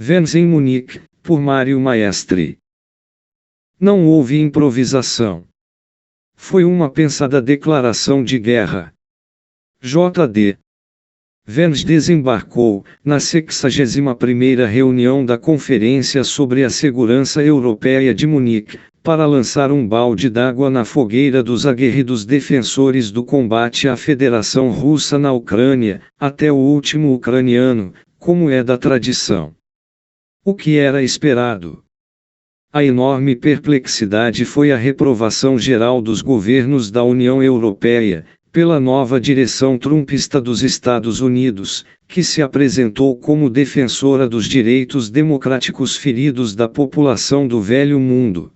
Vênus em Munique, por Mário Maestri. Não houve improvisação. Foi uma pensada declaração de guerra. J.D. Vênus desembarcou, na 61ª reunião da Conferência sobre a Segurança Europeia de Munique, para lançar um balde d'água na fogueira dos aguerridos defensores do combate à Federação Russa na Ucrânia, até o último ucraniano, como é da tradição. O que era esperado? A enorme perplexidade foi a reprovação geral dos governos da União Europeia, pela nova direção trumpista dos Estados Unidos, que se apresentou como defensora dos direitos democráticos feridos da população do Velho Mundo.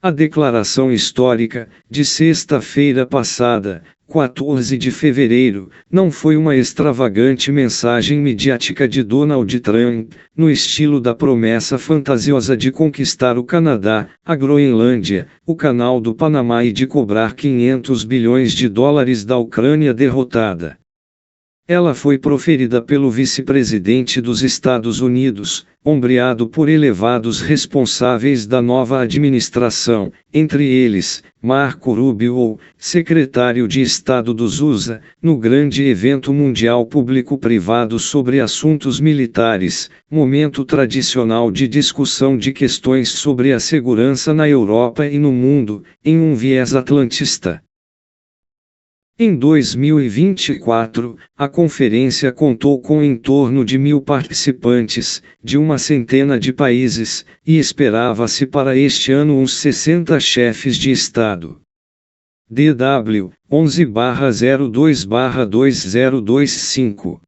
A declaração histórica, de sexta-feira passada, 14 de fevereiro, não foi uma extravagante mensagem midiática de Donald Trump, no estilo da promessa fantasiosa de conquistar o Canadá, a Groenlândia, o Canal do Panamá e de cobrar 500 bilhões de dólares da Ucrânia derrotada. Ela foi proferida pelo vice-presidente dos Estados Unidos, ombreado por elevados responsáveis da nova administração, entre eles, Marco Rubio, secretário de Estado dos USA, no grande evento mundial público-privado sobre assuntos militares, momento tradicional de discussão de questões sobre a segurança na Europa e no mundo, em um viés atlantista. Em 2024, a conferência contou com em torno de 1.000 participantes, de uma centena de países, e esperava-se para este ano uns 60 chefes de Estado. DW 11/02/2025.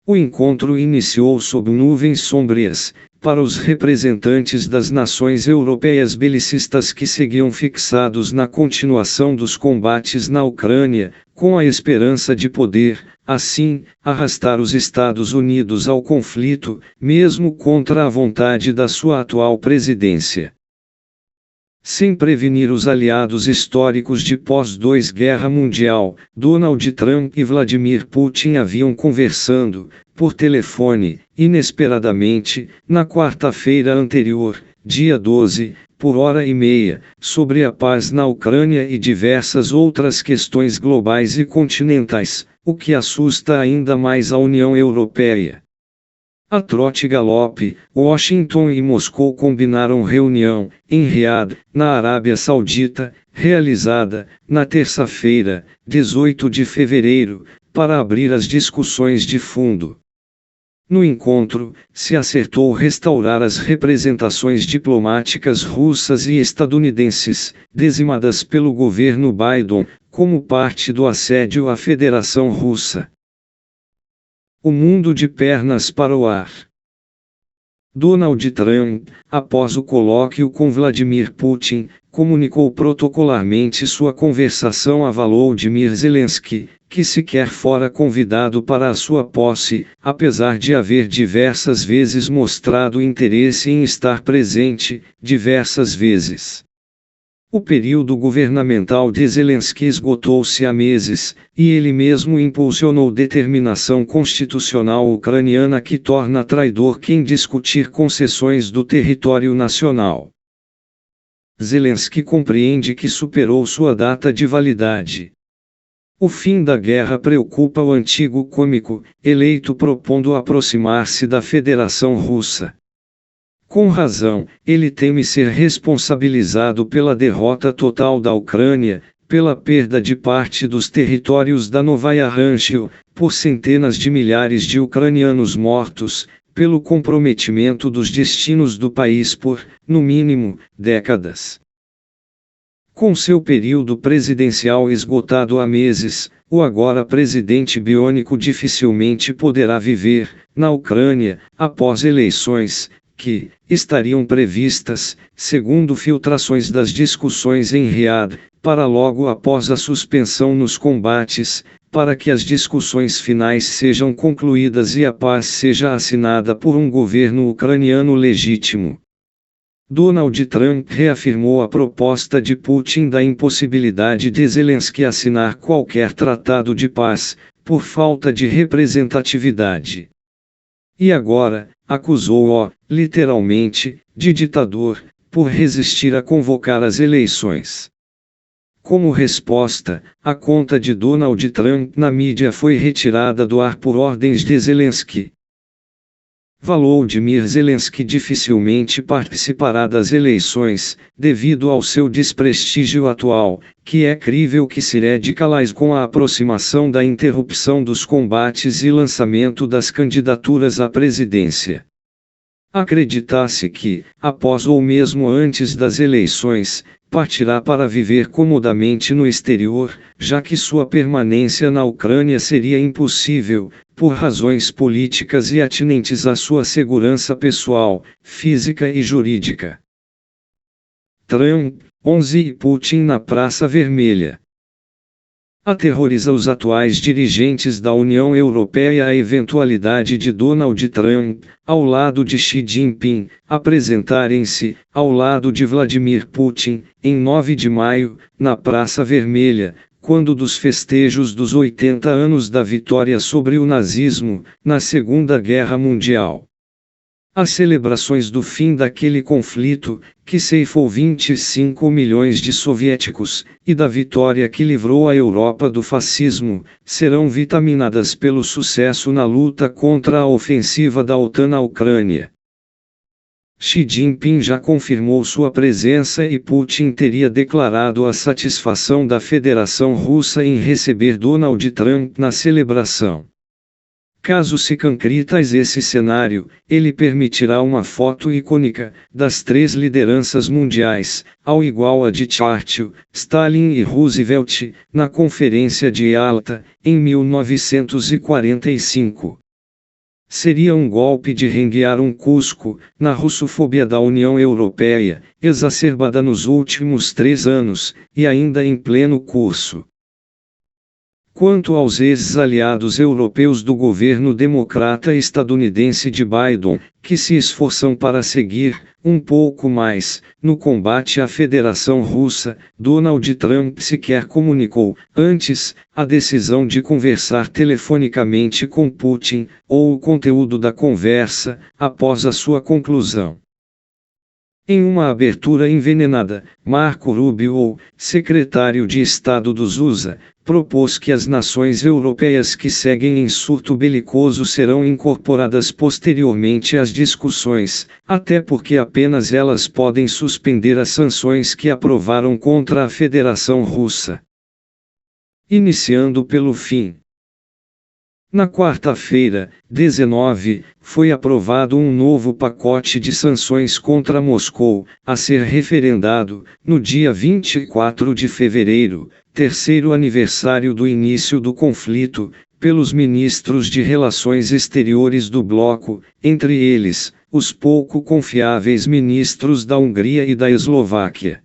O encontro iniciou sob nuvens sombrias, para os representantes das nações europeias belicistas que seguiam fixados na continuação dos combates na Ucrânia, com a esperança de poder, assim, arrastar os Estados Unidos ao conflito, mesmo contra a vontade da sua atual presidência. Sem prevenir os aliados históricos de pós-Guerra Mundial, Donald Trump e Vladimir Putin haviam conversando, por telefone, inesperadamente, na quarta-feira anterior, dia 12, por hora e meia, sobre a paz na Ucrânia e diversas outras questões globais e continentais, o que assusta ainda mais a União Europeia. A trote-galope, Washington e Moscou combinaram reunião, em Riad, na Arábia Saudita, realizada, na terça-feira, 18 de fevereiro, para abrir as discussões de fundo. No encontro, se acertou restaurar as representações diplomáticas russas e estadunidenses, dizimadas pelo governo Biden, como parte do assédio à Federação Russa. O mundo de pernas para o ar. Donald Trump, após o colóquio com Vladimir Putin, comunicou protocolarmente sua conversação a Volodymyr Zelensky, que sequer fora convidado para a sua posse, apesar de haver diversas vezes mostrado interesse em estar presente, diversas vezes. O período governamental de Zelensky esgotou-se há meses, e ele mesmo impulsionou determinação constitucional ucraniana que torna traidor quem discutir concessões do território nacional. Zelensky compreende que superou sua data de validade. O fim da guerra preocupa o antigo cômico, eleito propondo aproximar-se da Federação Russa. Com razão, ele teme ser responsabilizado pela derrota total da Ucrânia, pela perda de parte dos territórios da Novaya Rancho, por centenas de milhares de ucranianos mortos, pelo comprometimento dos destinos do país por, no mínimo, décadas. Com seu período presidencial esgotado há meses, o agora presidente biônico dificilmente poderá viver, na Ucrânia, após eleições, que estariam previstas, segundo filtrações das discussões em Riad, para logo após a suspensão nos combates, para que as discussões finais sejam concluídas e a paz seja assinada por um governo ucraniano legítimo. Donald Trump reafirmou a proposta de Putin da impossibilidade de Zelensky assinar qualquer tratado de paz, por falta de representatividade. E agora, acusou-o, literalmente, de ditador, por resistir a convocar as eleições. Como resposta, a conta de Donald Trump na mídia foi retirada do ar por ordens de Zelensky. Volodymyr Zelensky dificilmente participará das eleições, devido ao seu desprestígio atual, que é crível que se radicalize com a aproximação da interrupção dos combates e lançamento das candidaturas à presidência. Acredita-se que, após ou mesmo antes das eleições, partirá para viver comodamente no exterior, já que sua permanência na Ucrânia seria impossível, por razões políticas e atinentes à sua segurança pessoal, física e jurídica. Trump, 11 e Putin na Praça Vermelha. Aterroriza os atuais dirigentes da União Europeia a eventualidade de Donald Trump, ao lado de Xi Jinping, apresentarem-se, ao lado de Vladimir Putin, em 9 de maio, na Praça Vermelha, quando dos festejos dos 80 anos da vitória sobre o nazismo, na Segunda Guerra Mundial. As celebrações do fim daquele conflito, que ceifou 25 milhões de soviéticos, e da vitória que livrou a Europa do fascismo, serão vitaminadas pelo sucesso na luta contra a ofensiva da OTAN na Ucrânia. Xi Jinping já confirmou sua presença e Putin teria declarado a satisfação da Federação Russa em receber Donald Trump na celebração. Caso se concretize esse cenário, ele permitirá uma foto icônica, das três lideranças mundiais, ao igual a de Churchill, Stalin e Roosevelt, na Conferência de Yalta, em 1945. Seria um golpe de renguear um cusco, na russofobia da União Europeia, exacerbada nos últimos 3 anos, e ainda em pleno curso. Quanto aos ex-aliados europeus do governo democrata estadunidense de Biden, que se esforçam para seguir, um pouco mais, no combate à Federação Russa, Donald Trump sequer comunicou, antes, a decisão de conversar telefonicamente com Putin, ou o conteúdo da conversa, após a sua conclusão. Em uma abertura envenenada, Marco Rubio, secretário de Estado dos USA, propôs que as nações europeias que seguem em surto belicoso serão incorporadas posteriormente às discussões, até porque apenas elas podem suspender as sanções que aprovaram contra a Federação Russa. Iniciando pelo fim. Na quarta-feira, 19, foi aprovado um novo pacote de sanções contra Moscou, a ser referendado, no dia 24 de fevereiro, terceiro aniversário do início do conflito, pelos ministros de Relações Exteriores do bloco, entre eles, os pouco confiáveis ministros da Hungria e da Eslováquia.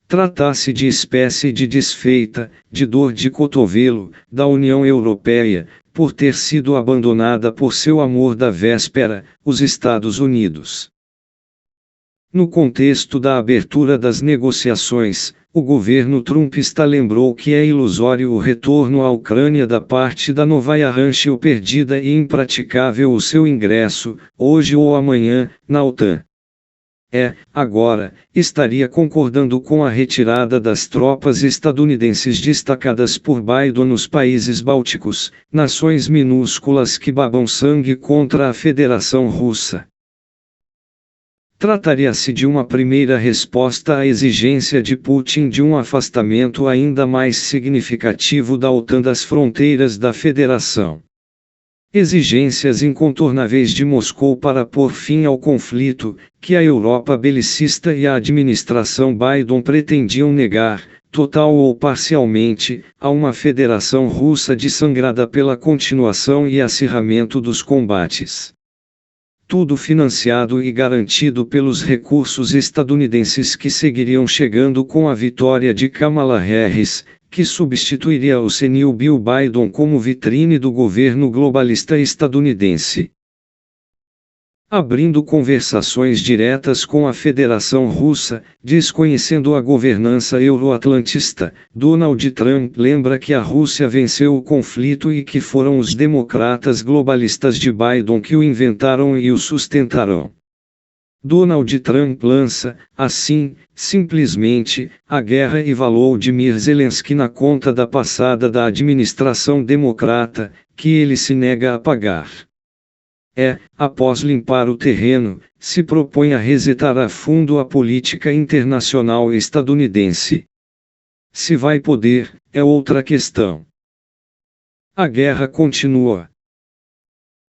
Trata-se de espécie de desfeita, de dor de cotovelo, da União Europeia, por ter sido abandonada por seu amor da véspera, os Estados Unidos. No contexto da abertura das negociações, o governo trumpista lembrou que é ilusório o retorno à Ucrânia da parte da Novaya Russia perdida e impraticável o seu ingresso, hoje ou amanhã, na OTAN. Agora, estaria concordando com a retirada das tropas estadunidenses destacadas por Biden nos países bálticos, nações minúsculas que babam sangue contra a Federação Russa. Trataria-se de uma primeira resposta à exigência de Putin de um afastamento ainda mais significativo da OTAN das fronteiras da Federação. Exigências incontornáveis de Moscou para pôr fim ao conflito, que a Europa belicista e a administração Biden pretendiam negar, total ou parcialmente, a uma Federação Russa dissangrada pela continuação e acirramento dos combates. Tudo financiado e garantido pelos recursos estadunidenses que seguiriam chegando com a vitória de Kamala Harris, que substituiria o senil Bill Biden como vitrine do governo globalista estadunidense. Abrindo conversações diretas com a Federação Russa, desconhecendo a governança euroatlantista, Donald Trump lembra que a Rússia venceu o conflito e que foram os democratas globalistas de Biden que o inventaram e o sustentarão. Donald Trump lança, assim, simplesmente, a guerra e Volodymyr Zelensky na conta da passada da administração democrata, que ele se nega a pagar. Após limpar o terreno, se propõe a resetar a fundo a política internacional estadunidense. Se vai poder, é outra questão. A guerra continua.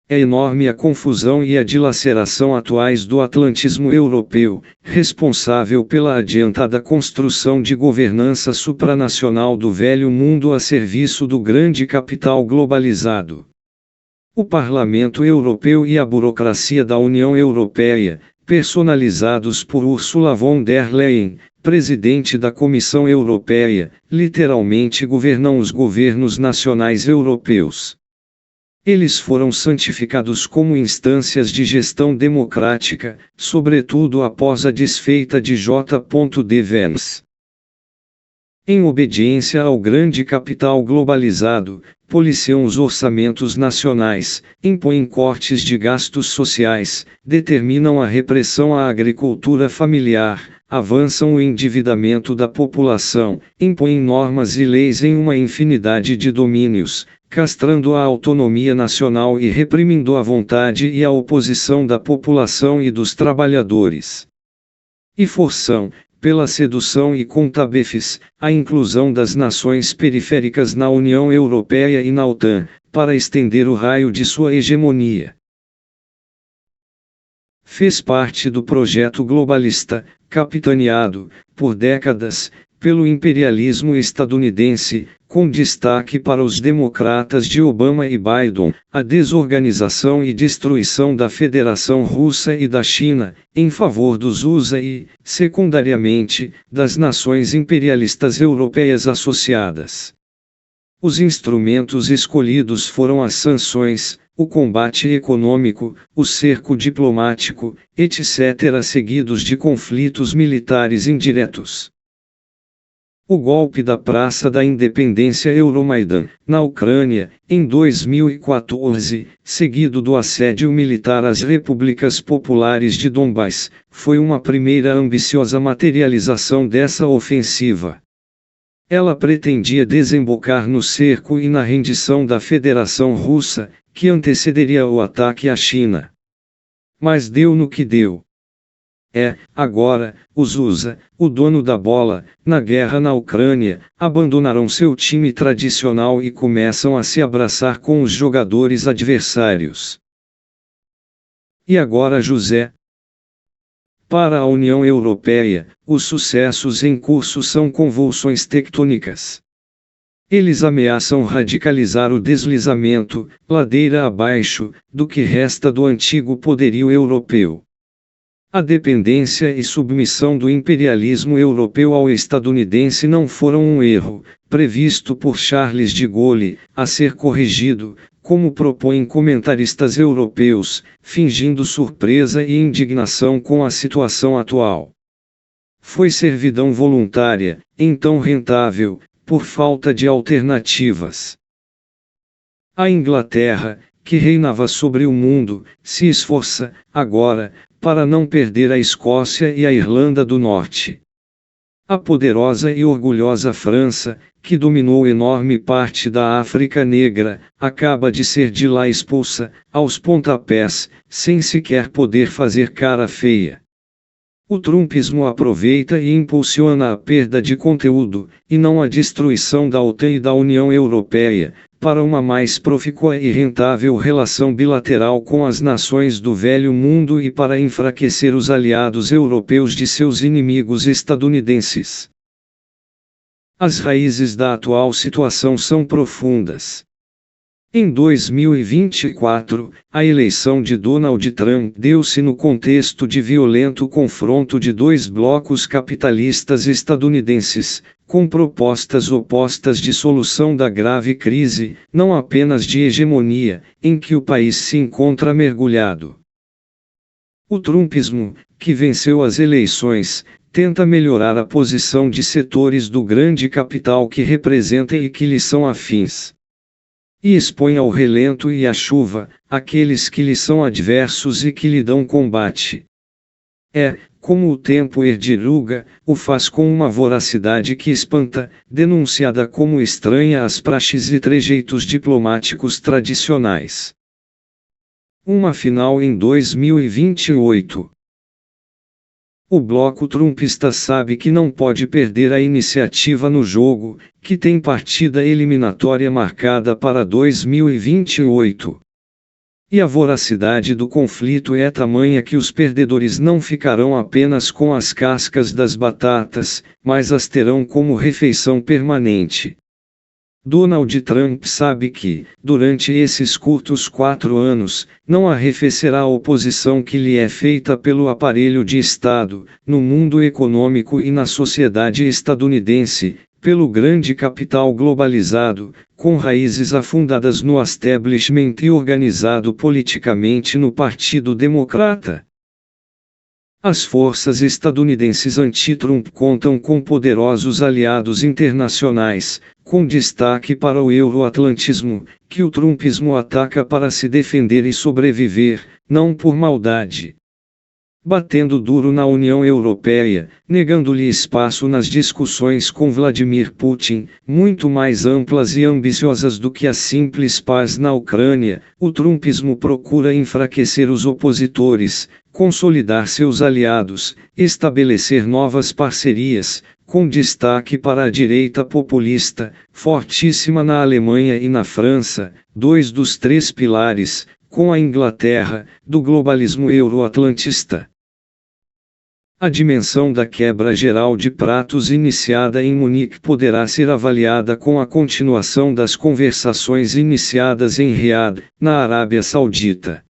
É enorme a confusão e a dilaceração atuais do atlantismo europeu, responsável pela adiantada construção de governança supranacional do velho mundo a serviço do grande capital globalizado. O Parlamento Europeu e a burocracia da União Europeia, personalizados por Ursula von der Leyen, presidente da Comissão Europeia, literalmente governam os governos nacionais europeus. Eles foram santificados como instâncias de gestão democrática, sobretudo após a desfeita de J.D. Vance. Em obediência ao grande capital globalizado, policiam os orçamentos nacionais, impõem cortes de gastos sociais, determinam a repressão à agricultura familiar, avançam o endividamento da população, impõem normas e leis em uma infinidade de domínios, castrando a autonomia nacional e reprimindo a vontade e a oposição da população e dos trabalhadores. E forçam, pela sedução e contabefes, a inclusão das nações periféricas na União Europeia e na OTAN, para estender o raio de sua hegemonia. Fez parte do projeto globalista, capitaneado, por décadas, pelo imperialismo estadunidense, com destaque para os democratas de Obama e Biden, a desorganização e destruição da Federação Russa e da China, em favor dos USA e, secundariamente, das nações imperialistas europeias associadas. Os instrumentos escolhidos foram as sanções, o combate econômico, o cerco diplomático, etc., seguidos de conflitos militares indiretos. O golpe da Praça da Independência Euromaidan, na Ucrânia, em 2014, seguido do assédio militar às repúblicas populares de Donbás, foi uma primeira ambiciosa materialização dessa ofensiva. Ela pretendia desembocar no cerco e na rendição da Federação Russa, que antecederia o ataque à China. Mas deu no que deu. Agora, os USA, o dono da bola, na guerra na Ucrânia, abandonaram seu time tradicional e começam a se abraçar com os jogadores adversários. E agora José? Para a União Europeia, os sucessos em curso são convulsões tectônicas. Eles ameaçam radicalizar o deslizamento, ladeira abaixo, do que resta do antigo poderio europeu. A dependência e submissão do imperialismo europeu ao estadunidense não foram um erro, previsto por Charles de Gaulle, a ser corrigido, como propõem comentaristas europeus, fingindo surpresa e indignação com a situação atual. Foi servidão voluntária, então rentável, por falta de alternativas. A Inglaterra, que reinava sobre o mundo, se esforça, agora, para não perder a Escócia e a Irlanda do Norte. A poderosa e orgulhosa França, que dominou enorme parte da África Negra, acaba de ser de lá expulsa, aos pontapés, sem sequer poder fazer cara feia. O trumpismo aproveita e impulsiona a perda de conteúdo, e não a destruição da OTAN e da União Europeia, para uma mais profícua e rentável relação bilateral com as nações do velho mundo e para enfraquecer os aliados europeus de seus inimigos estadunidenses. As raízes da atual situação são profundas. Em 2024, a eleição de Donald Trump deu-se no contexto de violento confronto de dois blocos capitalistas estadunidenses, com propostas opostas de solução da grave crise, não apenas de hegemonia, em que o país se encontra mergulhado. O trumpismo, que venceu as eleições, tenta melhorar a posição de setores do grande capital que representa e que lhe são afins. E expõe ao relento e à chuva, aqueles que lhe são adversos e que lhe dão combate. Como o tempo erdiruga, o faz com uma voracidade que espanta, denunciada como estranha às praxes e trejeitos diplomáticos tradicionais. Uma final em 2028. O bloco trumpista sabe que não pode perder a iniciativa no jogo, que tem partida eliminatória marcada para 2028. E a voracidade do conflito é tamanha que os perdedores não ficarão apenas com as cascas das batatas, mas as terão como refeição permanente. Donald Trump sabe que, durante esses curtos 4 anos, não arrefecerá a oposição que lhe é feita pelo aparelho de Estado, no mundo econômico e na sociedade estadunidense, pelo grande capital globalizado, com raízes afundadas no establishment e organizado politicamente no Partido Democrata. As forças estadunidenses anti-Trump contam com poderosos aliados internacionais, com destaque para o euroatlantismo, que o trumpismo ataca para se defender e sobreviver, não por maldade. Batendo duro na União Europeia, negando-lhe espaço nas discussões com Vladimir Putin, muito mais amplas e ambiciosas do que a simples paz na Ucrânia, o trumpismo procura enfraquecer os opositores, consolidar seus aliados, estabelecer novas parcerias, com destaque para a direita populista, fortíssima na Alemanha e na França, 2 dos 3 pilares, com a Inglaterra, do globalismo euroatlantista. A dimensão da quebra geral de pratos iniciada em Munique poderá ser avaliada com a continuação das conversações iniciadas em Riad, na Arábia Saudita.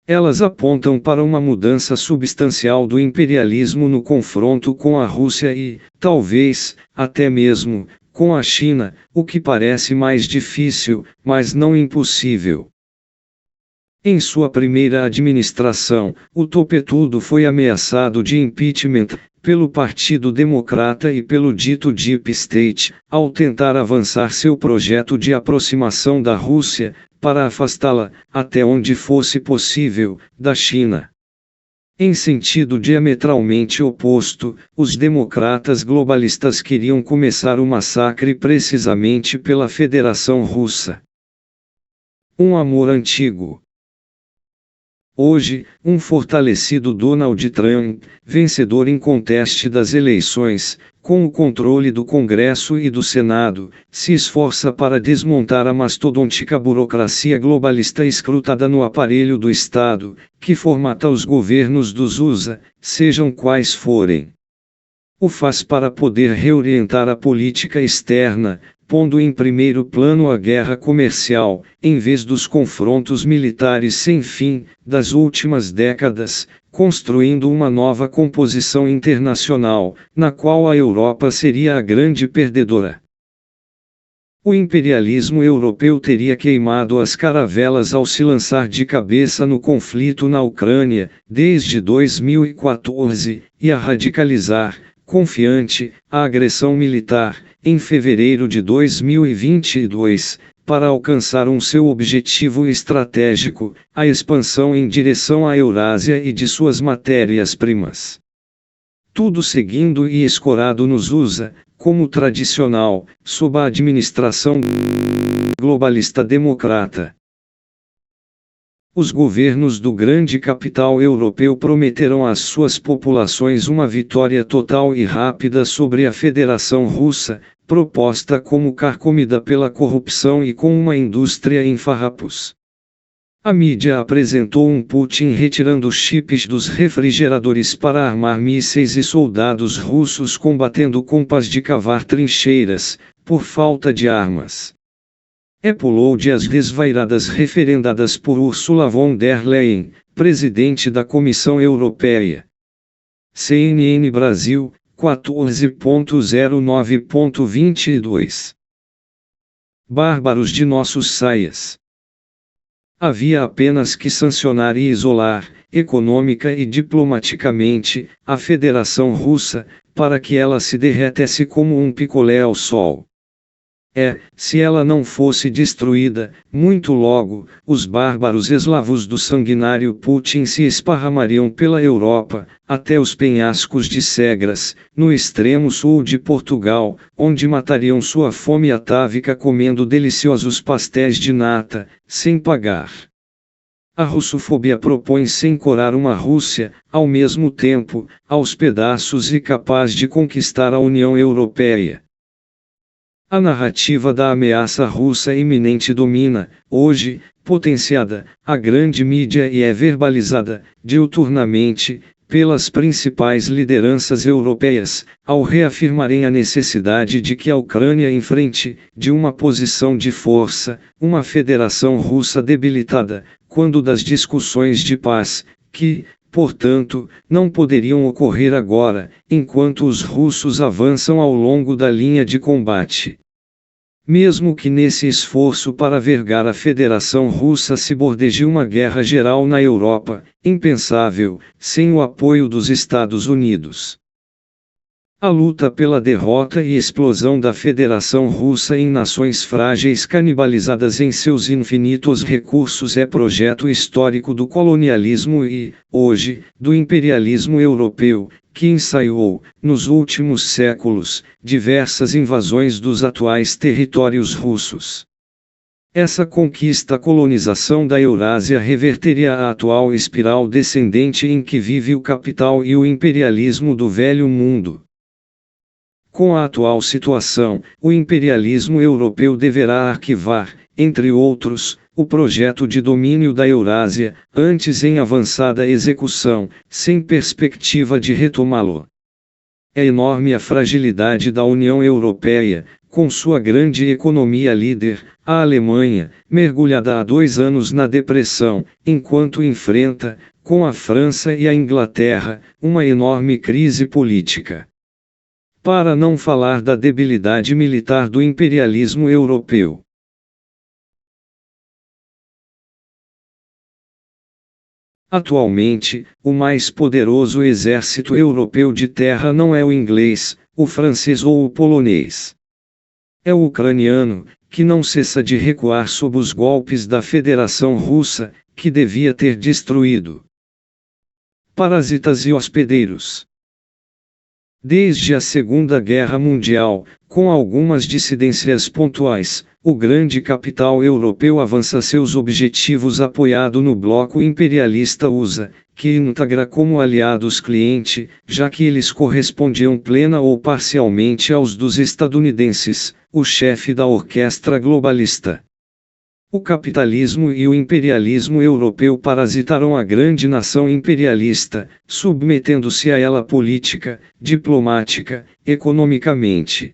Elas apontam para uma mudança substancial do imperialismo no confronto com a Rússia e, talvez, até mesmo, com a China, o que parece mais difícil, mas não impossível. Em sua primeira administração, o topetudo foi ameaçado de impeachment pelo Partido Democrata e pelo dito Deep State, ao tentar avançar seu projeto de aproximação da Rússia, para afastá-la, até onde fosse possível, da China. Em sentido diametralmente oposto, os democratas globalistas queriam começar o massacre precisamente pela Federação Russa. Um amor antigo. Hoje, um fortalecido Donald Trump, vencedor inconteste das eleições, com o controle do Congresso e do Senado, se esforça para desmontar a mastodôntica burocracia globalista escrutada no aparelho do Estado, que formata os governos dos USA, sejam quais forem. O faz para poder reorientar a política externa, pondo em primeiro plano a guerra comercial, em vez dos confrontos militares sem fim, das últimas décadas, construindo uma nova composição internacional, na qual a Europa seria a grande perdedora. O imperialismo europeu teria queimado as caravelas ao se lançar de cabeça no conflito na Ucrânia, desde 2014, e a radicalizar, confiante, a agressão militar, em fevereiro de 2022, para alcançar seu objetivo estratégico, a expansão em direção à Eurásia e de suas matérias-primas. Tudo seguindo e escorado nos USA, como tradicional, sob a administração globalista democrata. Os governos do grande capital europeu prometeram às suas populações uma vitória total e rápida sobre a Federação Russa, proposta como carcomida pela corrupção e com uma indústria em farrapos. A mídia apresentou Putin retirando chips dos refrigeradores para armar mísseis e soldados russos combatendo com pás de cavar trincheiras, por falta de armas. Upload as desvairadas referendadas por Ursula von der Leyen, presidente da Comissão Europeia. CNN Brasil, 14.09.22. Bárbaros de nossos saias. Havia apenas que sancionar e isolar, econômica e diplomaticamente, a Federação Russa, para que ela se derretesse como um picolé ao sol. Se ela não fosse destruída, muito logo, os bárbaros eslavos do sanguinário Putin se esparramariam pela Europa, até os penhascos de Segras, no extremo sul de Portugal, onde matariam sua fome atávica comendo deliciosos pastéis de nata, sem pagar. A russofobia propõe-se encorar uma Rússia, ao mesmo tempo, aos pedaços e capaz de conquistar a União Europeia. A narrativa da ameaça russa iminente domina, hoje, potenciada, a grande mídia e é verbalizada, diuturnamente, pelas principais lideranças europeias, ao reafirmarem a necessidade de que a Ucrânia enfrente, de uma posição de força, uma federação russa debilitada, quando das discussões de paz, que, portanto, não poderiam ocorrer agora, enquanto os russos avançam ao longo da linha de combate. Mesmo que nesse esforço para vergar a Federação Russa se bordeje uma guerra geral na Europa, impensável, sem o apoio dos Estados Unidos. A luta pela derrota e explosão da Federação Russa em nações frágeis canibalizadas em seus infinitos recursos é projeto histórico do colonialismo e, hoje, do imperialismo europeu, que ensaiou, nos últimos séculos, diversas invasões dos atuais territórios russos. Essa colonização da Eurásia reverteria a atual espiral descendente em que vive o capital e o imperialismo do velho mundo. Com a atual situação, o imperialismo europeu deverá arquivar, entre outros, o projeto de domínio da Eurásia, antes em avançada execução, sem perspectiva de retomá-lo. É enorme a fragilidade da União Europeia, com sua grande economia líder, a Alemanha, mergulhada há 2 anos na depressão, enquanto enfrenta, com a França e a Inglaterra, uma enorme crise política. Para não falar da debilidade militar do imperialismo europeu. Atualmente, o mais poderoso exército europeu de terra não é o inglês, o francês ou o polonês. É o ucraniano, que não cessa de recuar sob os golpes da Federação Russa, que devia ter destruído. Parasitas e hospedeiros. Desde a Segunda Guerra Mundial, com algumas dissidências pontuais, o grande capital europeu avança seus objetivos apoiado no bloco imperialista USA, que integra como aliados cliente, já que eles correspondiam plena ou parcialmente aos dos estadunidenses, o chefe da orquestra globalista. O capitalismo e o imperialismo europeu parasitaram a grande nação imperialista, submetendo-se a ela política, diplomática, economicamente.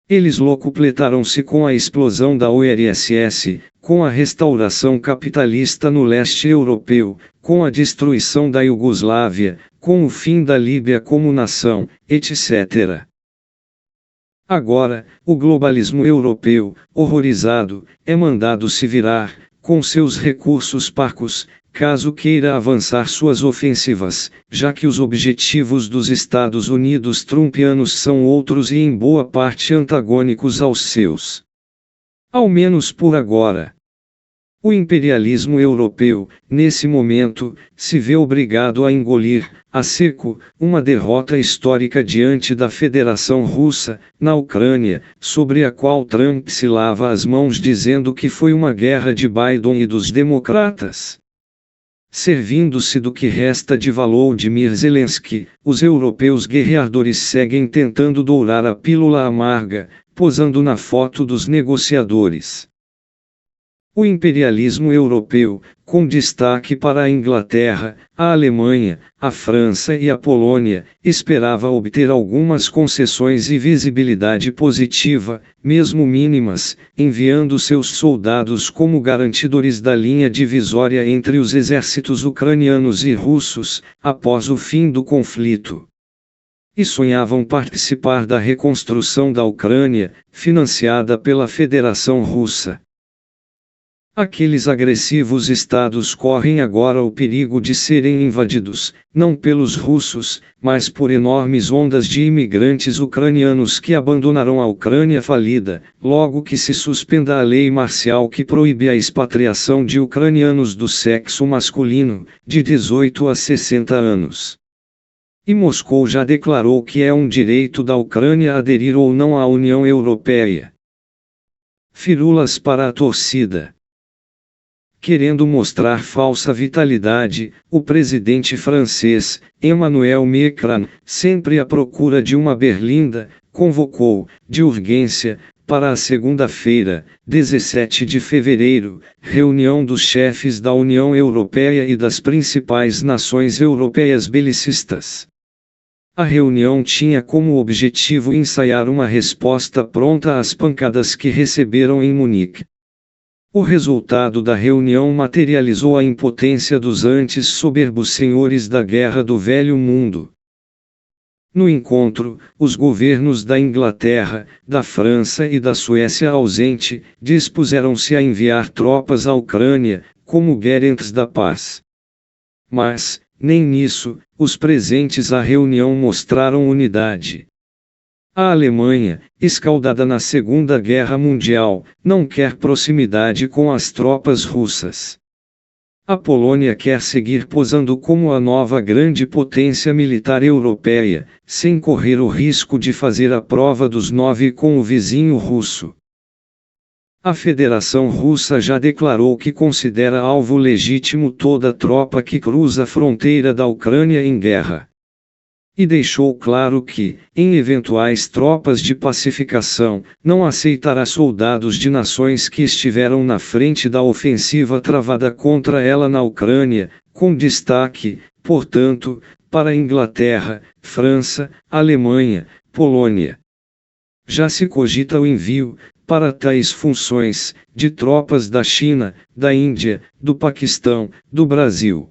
Eles locupletaram-se com a explosão da URSS, com a restauração capitalista no leste europeu, com a destruição da Iugoslávia, com o fim da Líbia como nação, etc. Agora, o globalismo europeu, horrorizado, é mandado se virar, com seus recursos parcos, caso queira avançar suas ofensivas, já que os objetivos dos Estados Unidos trumpianos são outros e em boa parte antagônicos aos seus. Ao menos por agora. O imperialismo europeu, nesse momento, se vê obrigado a engolir, a seco, uma derrota histórica diante da Federação Russa, na Ucrânia, sobre a qual Trump se lava as mãos dizendo que foi uma guerra de Biden e dos democratas. Servindo-se do que resta de Volodymyr Zelensky, os europeus guerreadores seguem tentando dourar a pílula amarga, posando na foto dos negociadores. O imperialismo europeu, com destaque para a Inglaterra, a Alemanha, a França e a Polônia, esperava obter algumas concessões e visibilidade positiva, mesmo mínimas, enviando seus soldados como garantidores da linha divisória entre os exércitos ucranianos e russos, após o fim do conflito. E sonhavam participar da reconstrução da Ucrânia, financiada pela Federação Russa. Aqueles agressivos estados correm agora o perigo de serem invadidos, não pelos russos, mas por enormes ondas de imigrantes ucranianos que abandonarão a Ucrânia falida, logo que se suspenda a lei marcial que proíbe a expatriação de ucranianos do sexo masculino, de 18 a 60 anos. E Moscou já declarou que é um direito da Ucrânia aderir ou não à União Europeia. Firulas para a torcida. Querendo mostrar falsa vitalidade, o presidente francês, Emmanuel Macron, sempre à procura de uma berlinda, convocou, de urgência, para a segunda-feira, 17 de fevereiro, reunião dos chefes da União Europeia e das principais nações europeias belicistas. A reunião tinha como objetivo ensaiar uma resposta pronta às pancadas que receberam em Munique. O resultado da reunião materializou a impotência dos antes soberbos senhores da Guerra do Velho Mundo. No encontro, os governos da Inglaterra, da França e da Suécia ausente, dispuseram-se a enviar tropas à Ucrânia, como garants da paz. Mas, nem nisso, os presentes à reunião mostraram unidade. A Alemanha, escaldada na Segunda Guerra Mundial, não quer proximidade com as tropas russas. A Polônia quer seguir posando como a nova grande potência militar europeia, sem correr o risco de fazer a prova dos 9 com o vizinho russo. A Federação Russa já declarou que considera alvo legítimo toda tropa que cruza a fronteira da Ucrânia em guerra. E deixou claro que, em eventuais tropas de pacificação, não aceitará soldados de nações que estiveram na frente da ofensiva travada contra ela na Ucrânia, com destaque, portanto, para Inglaterra, França, Alemanha, Polônia. Já se cogita o envio, para tais funções, de tropas da China, da Índia, do Paquistão, do Brasil.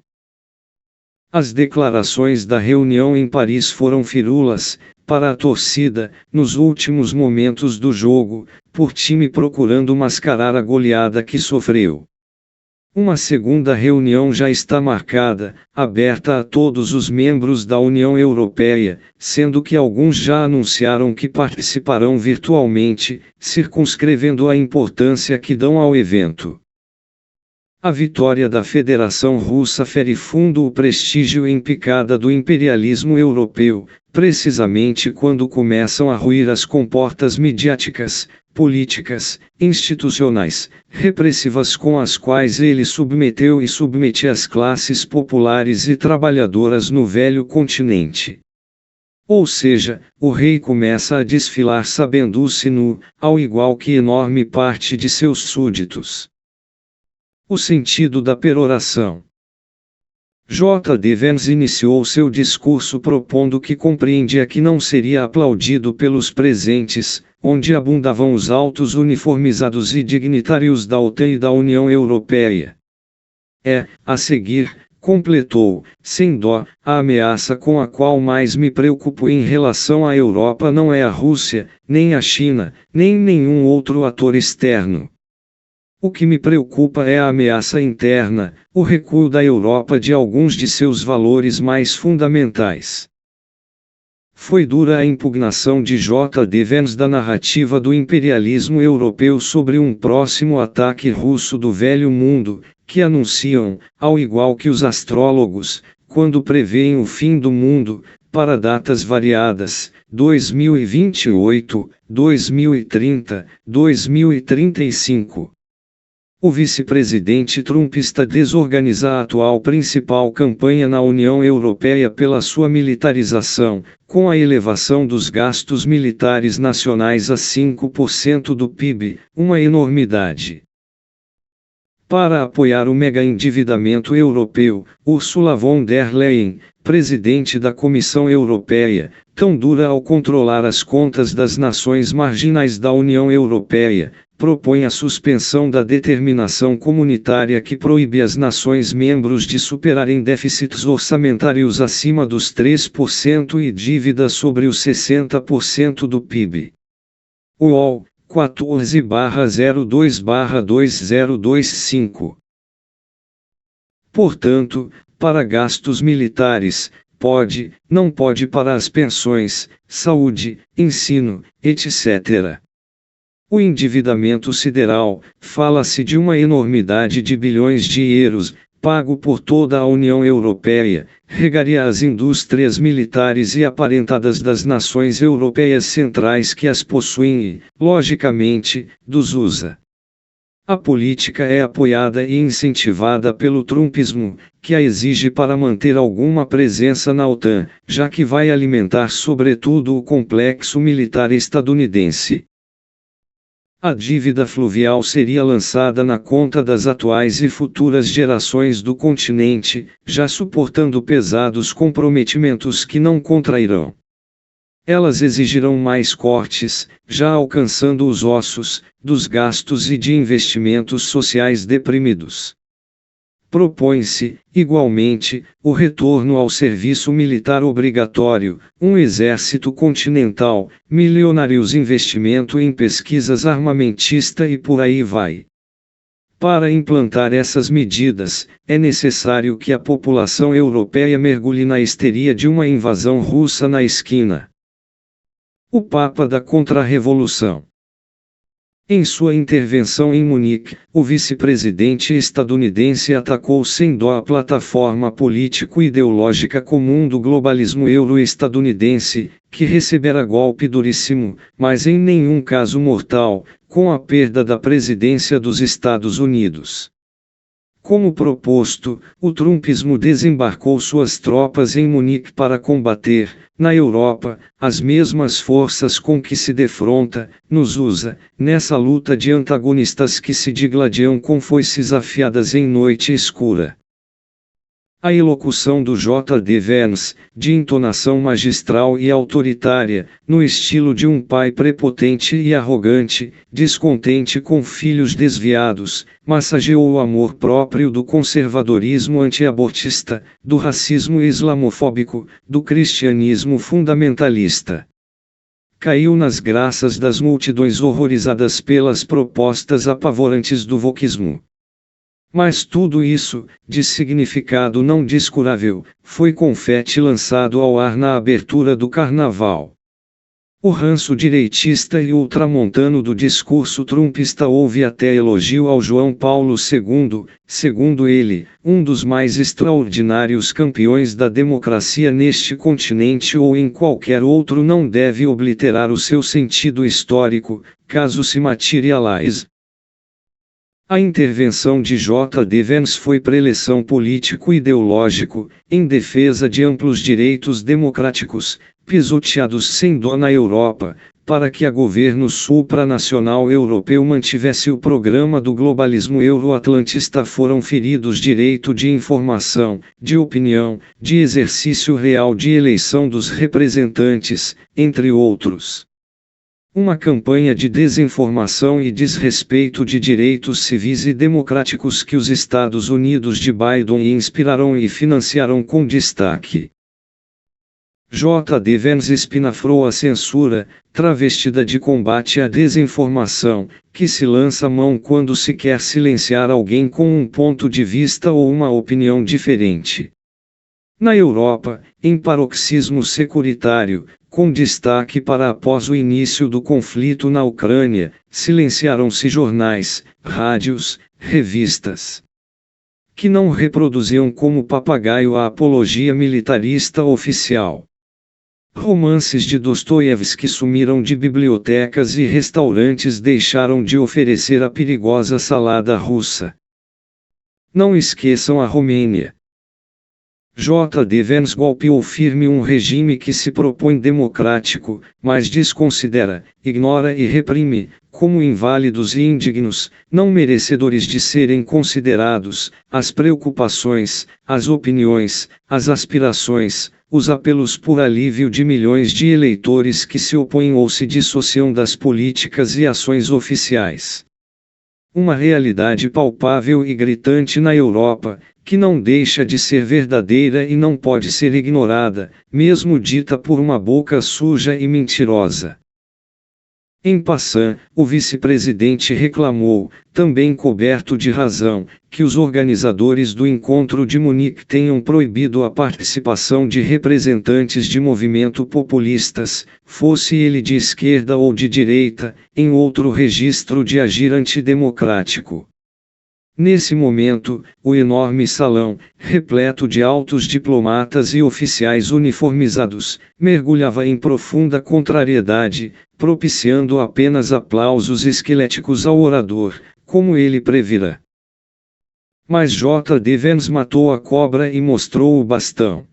As declarações da reunião em Paris foram firulas, para a torcida, nos últimos momentos do jogo, por time procurando mascarar a goleada que sofreu. Uma segunda reunião já está marcada, aberta a todos os membros da União Europeia, sendo que alguns já anunciaram que participarão virtualmente, circunscrevendo a importância que dão ao evento. A vitória da Federação Russa fere fundo o prestígio em picada do imperialismo europeu, precisamente quando começam a ruir as comportas midiáticas, políticas, institucionais, repressivas com as quais ele submeteu e submete as classes populares e trabalhadoras no velho continente. Ou seja, o rei começa a desfilar sabendo-se nu, ao igual que enorme parte de seus súditos. O sentido da peroração. J.D. Vance iniciou seu discurso propondo que compreendia que não seria aplaudido pelos presentes, onde abundavam os altos uniformizados e dignitários da OTAN e da União Europeia. A seguir, completou, sem dó, a ameaça com a qual mais me preocupo em relação à Europa não é a Rússia, nem a China, nem nenhum outro ator externo. O que me preocupa é a ameaça interna, o recuo da Europa de alguns de seus valores mais fundamentais. Foi dura a impugnação de J.D. Vance da narrativa do imperialismo europeu sobre um próximo ataque russo do Velho Mundo, que anunciam, ao igual que os astrólogos, quando preveem o fim do mundo, para datas variadas, 2028, 2030, 2035. O vice-presidente trumpista desorganiza a atual principal campanha na União Europeia pela sua militarização, com a elevação dos gastos militares nacionais a 5% do PIB, uma enormidade. Para apoiar o mega-endividamento europeu, Ursula von der Leyen, presidente da Comissão Europeia, tão dura ao controlar as contas das nações marginais da União Europeia, propõe a suspensão da determinação comunitária que proíbe as nações membros de superarem déficits orçamentários acima dos 3% e dívida sobre os 60% do PIB. UOL, 14/02/2025. Portanto, para gastos militares, não pode para as pensões, saúde, ensino, etc. O endividamento sideral, fala-se de uma enormidade de bilhões de euros, pago por toda a União Europeia, regaria as indústrias militares e aparentadas das nações europeias centrais que as possuem e, logicamente, dos USA. A política é apoiada e incentivada pelo trumpismo, que a exige para manter alguma presença na OTAN, já que vai alimentar sobretudo o complexo militar estadunidense. A dívida fluvial seria lançada na conta das atuais e futuras gerações do continente, já suportando pesados comprometimentos que não contrairão. Elas exigirão mais cortes, já alcançando os ossos, dos gastos e de investimentos sociais deprimidos. Propõe-se, igualmente, o retorno ao serviço militar obrigatório, um exército continental, milionários investimento em pesquisas armamentista e por aí vai. Para implantar essas medidas, é necessário que a população europeia mergulhe na histeria de uma invasão russa na esquina. O Papa da Contra-Revolução. Em sua intervenção em Munique, o vice-presidente estadunidense atacou sem dó a plataforma político-ideológica comum do globalismo euro-estadunidense, que recebera golpe duríssimo, mas em nenhum caso mortal, com a perda da presidência dos Estados Unidos. Como proposto, o trumpismo desembarcou suas tropas em Munique para combater, na Europa, as mesmas forças com que se defronta, nos USA, nessa luta de antagonistas que se digladiam com foices afiadas em noite escura. A elocução do J.D. Vance, de entonação magistral e autoritária, no estilo de um pai prepotente e arrogante, descontente com filhos desviados, massageou o amor próprio do conservadorismo antiabortista, do racismo islamofóbico, do cristianismo fundamentalista. Caiu nas graças das multidões horrorizadas pelas propostas apavorantes do wokismo. Mas tudo isso, de significado não descurável, foi confete lançado ao ar na abertura do carnaval. O ranço direitista e ultramontano do discurso trumpista houve até elogio ao João Paulo II, segundo ele, um dos mais extraordinários campeões da democracia neste continente ou em qualquer outro não deve obliterar o seu sentido histórico, caso se materialize. A intervenção de J.D. Vance foi preleção político-ideológico, em defesa de amplos direitos democráticos, pisoteados sem dó na Europa, para que a governo supranacional europeu mantivesse o programa do globalismo euroatlantista. Foram feridos direito de informação, de opinião, de exercício real de eleição dos representantes, entre outros. Uma campanha de desinformação e desrespeito de direitos civis e democráticos que os Estados Unidos de Biden inspiraram e financiaram com destaque. J.D. Vance espinafrou a censura, travestida de combate à desinformação, que se lança a mão quando se quer silenciar alguém com um ponto de vista ou uma opinião diferente. Na Europa, em paroxismo securitário, com destaque para após o início do conflito na Ucrânia, silenciaram-se jornais, rádios, revistas que não reproduziam como papagaio a apologia militarista oficial. Romances de Dostoiévski sumiram de bibliotecas e restaurantes deixaram de oferecer a perigosa salada russa. Não esqueçam a Romênia. J.D. Vance golpeou firme um regime que se propõe democrático, mas desconsidera, ignora e reprime, como inválidos e indignos, não merecedores de serem considerados, as preocupações, as opiniões, as aspirações, os apelos por alívio de milhões de eleitores que se opõem ou se dissociam das políticas e ações oficiais. Uma realidade palpável e gritante na Europa, que não deixa de ser verdadeira e não pode ser ignorada, mesmo dita por uma boca suja e mentirosa. Em passant, o vice-presidente reclamou, também coberto de razão, que os organizadores do encontro de Munique tenham proibido a participação de representantes de movimento populistas, fosse ele de esquerda ou de direita, em outro registro de agir antidemocrático. Nesse momento, o enorme salão, repleto de altos diplomatas e oficiais uniformizados, mergulhava em profunda contrariedade, propiciando apenas aplausos esqueléticos ao orador, como ele previra. Mas J.D. Vance matou a cobra e mostrou o bastão.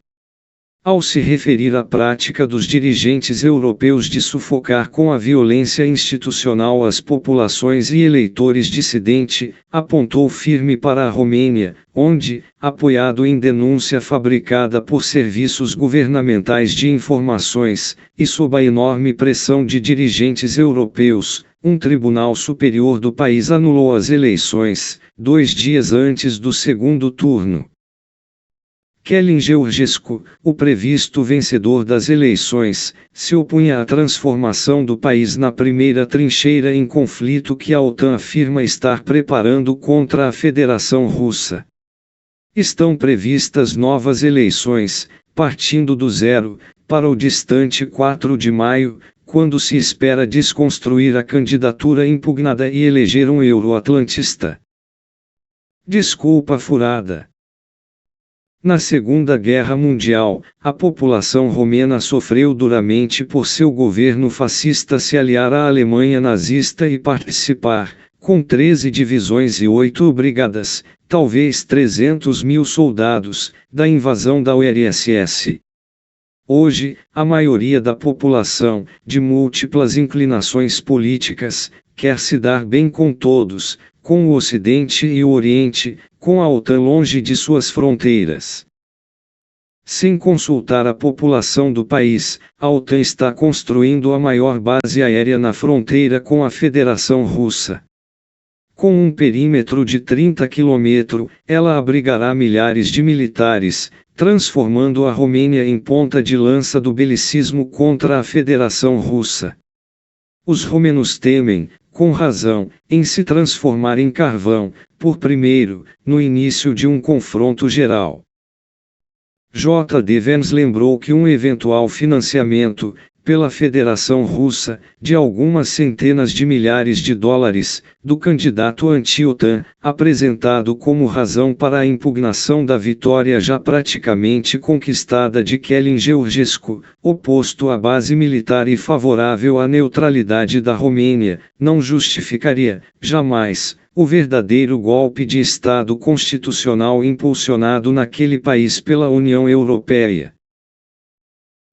Ao se referir à prática dos dirigentes europeus de sufocar com a violência institucional as populações e eleitores dissidentes, apontou firme para a Romênia, onde, apoiado em denúncia fabricada por serviços governamentais de informações, e sob a enorme pressão de dirigentes europeus, um tribunal superior do país anulou as eleições, 2 dias antes do segundo turno. Kelin Georgescu, o previsto vencedor das eleições, se opunha à transformação do país na primeira trincheira em conflito que a OTAN afirma estar preparando contra a Federação Russa. Estão previstas novas eleições, partindo do zero, para o distante 4 de maio, quando se espera desconstruir a candidatura impugnada e eleger um euro-atlantista. Desculpa furada. Na Segunda Guerra Mundial, a população romena sofreu duramente por seu governo fascista se aliar à Alemanha nazista e participar, com 13 divisões e 8 brigadas, talvez 300.000 soldados, da invasão da URSS. Hoje, a maioria da população, de múltiplas inclinações políticas, quer se dar bem com todos, com o Ocidente e o Oriente, com a OTAN longe de suas fronteiras. Sem consultar a população do país, a OTAN está construindo a maior base aérea na fronteira com a Federação Russa. Com um perímetro de 30 km, ela abrigará milhares de militares, transformando a Romênia em ponta de lança do belicismo contra a Federação Russa. Os romenos temem, com razão, em se transformar em carvão, por primeiro, no início de um confronto geral. J.D. Vance lembrou que um eventual financiamento, pela Federação Russa, de algumas centenas de milhares de dólares, do candidato anti-OTAN, apresentado como razão para a impugnação da vitória já praticamente conquistada de Kelin Georgescu, oposto à base militar e favorável à neutralidade da Romênia, não justificaria, jamais, o verdadeiro golpe de Estado constitucional impulsionado naquele país pela União Europeia.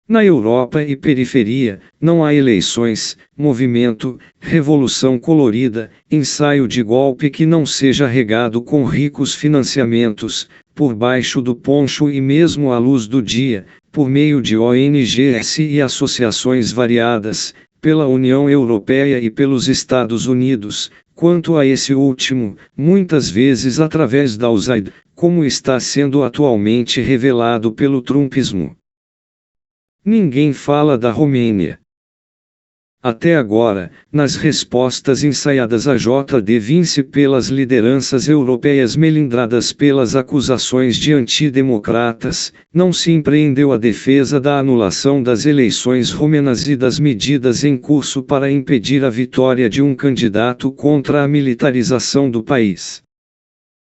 Na Europa e periferia, não há eleições, movimento, revolução colorida, ensaio de golpe que não seja regado com ricos financiamentos, por baixo do poncho e mesmo à luz do dia, por meio de ONGs e associações variadas, pela União Europeia e pelos Estados Unidos, quanto a esse último, muitas vezes através da USAID, como está sendo atualmente revelado pelo trumpismo. Ninguém fala da Romênia. Até agora, nas respostas ensaiadas a J.D. Vance pelas lideranças europeias melindradas pelas acusações de antidemocratas, não se empreendeu a defesa da anulação das eleições romenas e das medidas em curso para impedir a vitória de um candidato contra a militarização do país.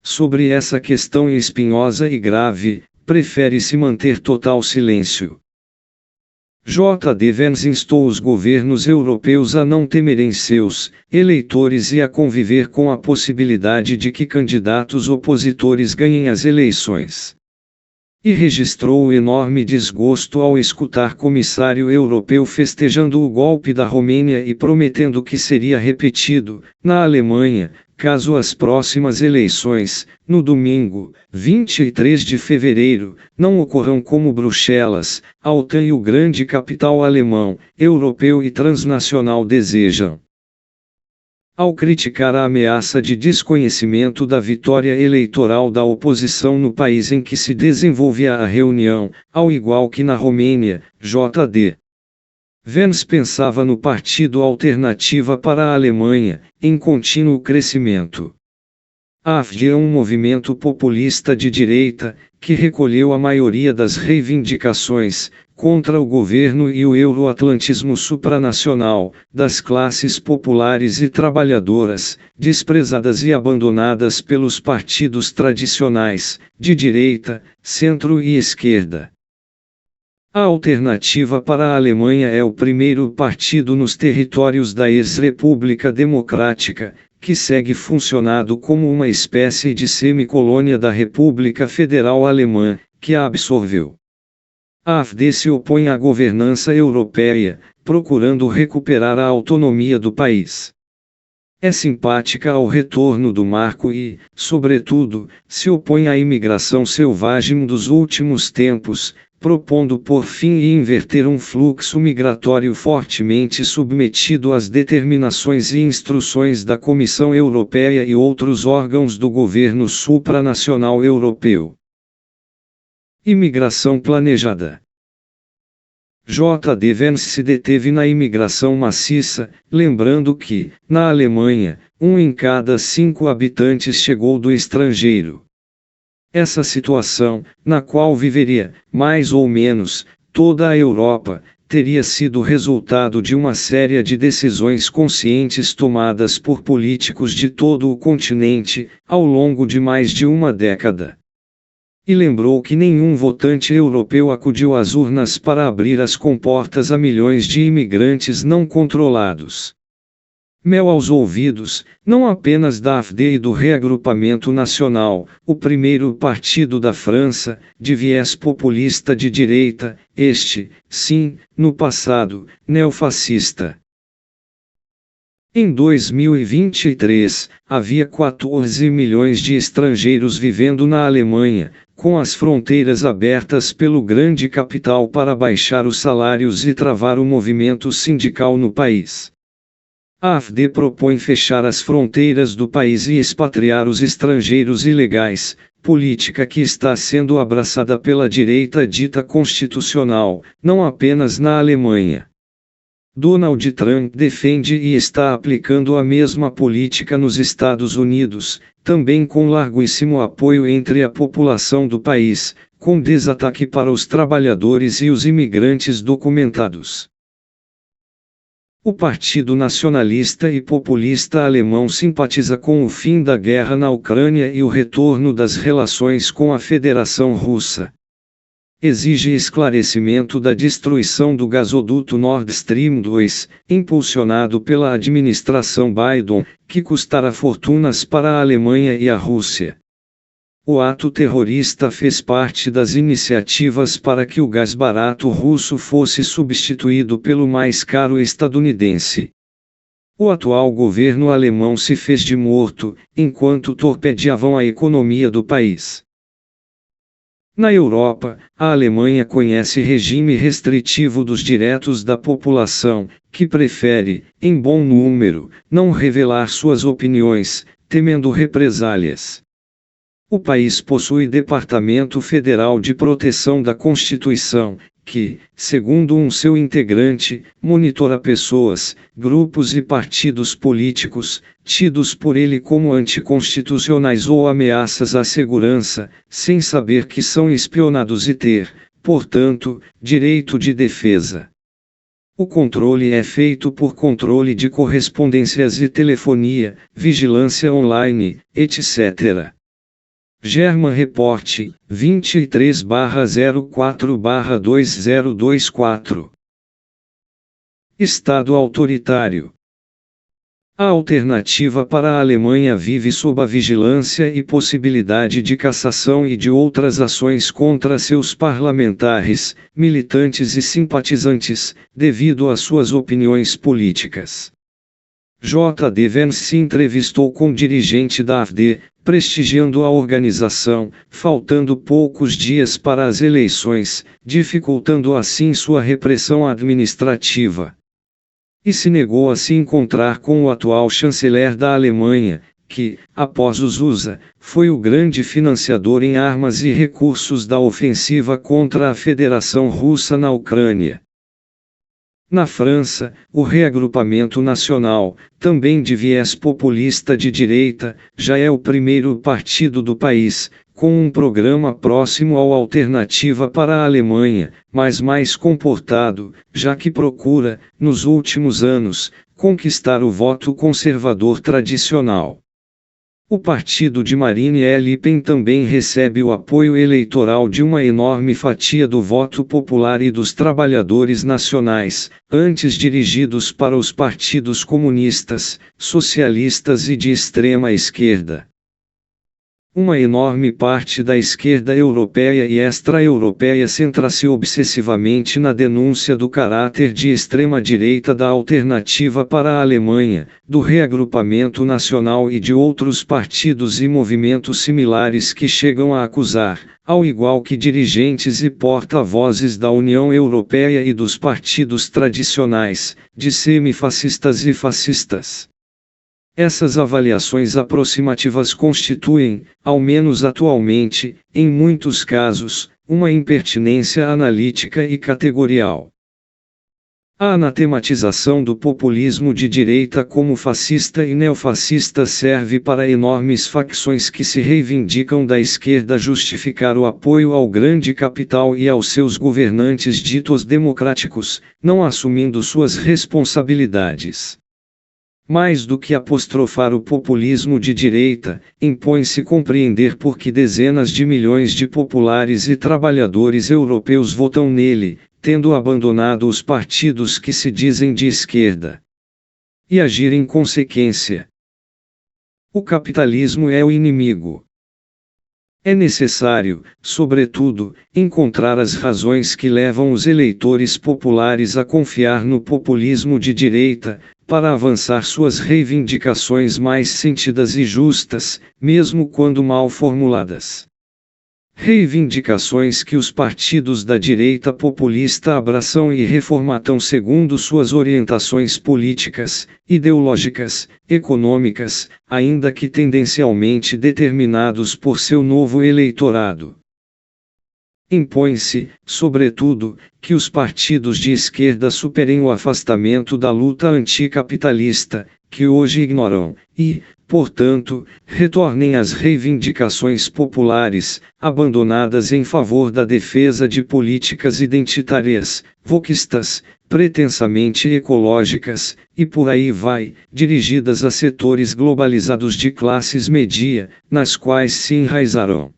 Sobre essa questão espinhosa e grave, prefere-se manter total silêncio. J.D. Vance instou os governos europeus a não temerem seus eleitores e a conviver com a possibilidade de que candidatos opositores ganhem as eleições. E registrou enorme desgosto ao escutar comissário europeu festejando o golpe da Romênia e prometendo que seria repetido, na Alemanha, caso as próximas eleições, no domingo, 23 de fevereiro, não ocorram como Bruxelas, a OTAN e o grande capital alemão, europeu e transnacional desejam. Ao criticar a ameaça de desconhecimento da vitória eleitoral da oposição no país em que se desenvolvia a reunião, ao igual que na Romênia, J.D. Vance pensava no Partido Alternativa para a Alemanha, em contínuo crescimento. Havia um movimento populista de direita, que recolheu a maioria das reivindicações, contra o governo e o euroatlantismo supranacional, das classes populares e trabalhadoras, desprezadas e abandonadas pelos partidos tradicionais, de direita, centro e esquerda. A Alternativa para a Alemanha é o primeiro partido nos territórios da ex-República Democrática, que segue funcionando como uma espécie de semi-colônia da República Federal Alemã, que a absorveu. A AfD se opõe à governança europeia, procurando recuperar a autonomia do país. É simpática ao retorno do marco e, sobretudo, se opõe à imigração selvagem dos últimos tempos, propondo por fim e inverter um fluxo migratório fortemente submetido às determinações e instruções da Comissão Europeia e outros órgãos do governo supranacional europeu. Imigração planejada. J.D. Vance se deteve na imigração maciça, lembrando que, na Alemanha, 1 em cada 5 habitantes chegou do estrangeiro. Essa situação, na qual viveria, mais ou menos, toda a Europa, teria sido resultado de uma série de decisões conscientes tomadas por políticos de todo o continente, ao longo de mais de uma década. E lembrou que nenhum votante europeu acudiu às urnas para abrir as comportas a milhões de imigrantes não controlados. Mel aos ouvidos, não apenas da AfD e do Reagrupamento Nacional, o primeiro partido da França, de viés populista de direita, este, sim, no passado, neofascista. Em 2023, havia 14 milhões de estrangeiros vivendo na Alemanha, com as fronteiras abertas pelo grande capital para baixar os salários e travar o movimento sindical no país. A AfD propõe fechar as fronteiras do país e expatriar os estrangeiros ilegais, política que está sendo abraçada pela direita dita constitucional, não apenas na Alemanha. Donald Trump defende e está aplicando a mesma política nos Estados Unidos, também com larguíssimo apoio entre a população do país, com desataque para os trabalhadores e os imigrantes documentados. O Partido Nacionalista e Populista Alemão simpatiza com o fim da guerra na Ucrânia e o retorno das relações com a Federação Russa. Exige esclarecimento da destruição do gasoduto Nord Stream 2, impulsionado pela administração Biden, que custará fortunas para a Alemanha e a Rússia. O ato terrorista fez parte das iniciativas para que o gás barato russo fosse substituído pelo mais caro estadunidense. O atual governo alemão se fez de morto, enquanto torpedeavam a economia do país. Na Europa, a Alemanha conhece regime restritivo dos direitos da população, que prefere, em bom número, não revelar suas opiniões, temendo represálias. O país possui Departamento Federal de Proteção da Constituição, que, segundo seu integrante, monitora pessoas, grupos e partidos políticos, tidos por ele como anticonstitucionais ou ameaças à segurança, sem saber que são espionados e ter, portanto, direito de defesa. O controle é feito por controle de correspondências e telefonia, vigilância online, etc. German Report, 23/04/2024. Estado autoritário. A Alternativa para a Alemanha vive sob a vigilância e possibilidade de cassação e de outras ações contra seus parlamentares, militantes e simpatizantes, devido às suas opiniões políticas. J.D. Vance se entrevistou com dirigente da AfD, prestigiando a organização, faltando poucos dias para as eleições, dificultando assim sua repressão administrativa. E se negou a se encontrar com o atual chanceler da Alemanha, que, após os USA, foi o grande financiador em armas e recursos da ofensiva contra a Federação Russa na Ucrânia. Na França, o Reagrupamento Nacional, também de viés populista de direita, já é o primeiro partido do país, com um programa próximo ao Alternativa para a Alemanha, mas mais comportado, já que procura, nos últimos anos, conquistar o voto conservador tradicional. O partido de Marine Le Pen também recebe o apoio eleitoral de uma enorme fatia do voto popular e dos trabalhadores nacionais, antes dirigidos para os partidos comunistas, socialistas e de extrema esquerda. Uma enorme parte da esquerda europeia e extra-europeia centra-se obsessivamente na denúncia do caráter de extrema-direita da Alternativa para a Alemanha, do Reagrupamento Nacional e de outros partidos e movimentos similares que chegam a acusar, ao igual que dirigentes e porta-vozes da União Europeia e dos partidos tradicionais, de semifascistas e fascistas. Essas avaliações aproximativas constituem, ao menos atualmente, em muitos casos, uma impertinência analítica e categorial. A anatematização do populismo de direita como fascista e neofascista serve para enormes facções que se reivindicam da esquerda justificar o apoio ao grande capital e aos seus governantes ditos democráticos, não assumindo suas responsabilidades. Mais do que apostrofar o populismo de direita, impõe-se compreender por que dezenas de milhões de populares e trabalhadores europeus votam nele, tendo abandonado os partidos que se dizem de esquerda. E agir em consequência. O capitalismo é o inimigo. É necessário, sobretudo, encontrar as razões que levam os eleitores populares a confiar no populismo de direita, para avançar suas reivindicações mais sentidas e justas, mesmo quando mal formuladas. Reivindicações que os partidos da direita populista abraçam e reformatam segundo suas orientações políticas, ideológicas, econômicas, ainda que tendencialmente determinados por seu novo eleitorado. Impõe-se, sobretudo, que os partidos de esquerda superem o afastamento da luta anticapitalista, que hoje ignoram, e, portanto, retornem às reivindicações populares, abandonadas em favor da defesa de políticas identitárias, wokistas, pretensamente ecológicas, e por aí vai, dirigidas a setores globalizados de classes média, nas quais se enraizarão.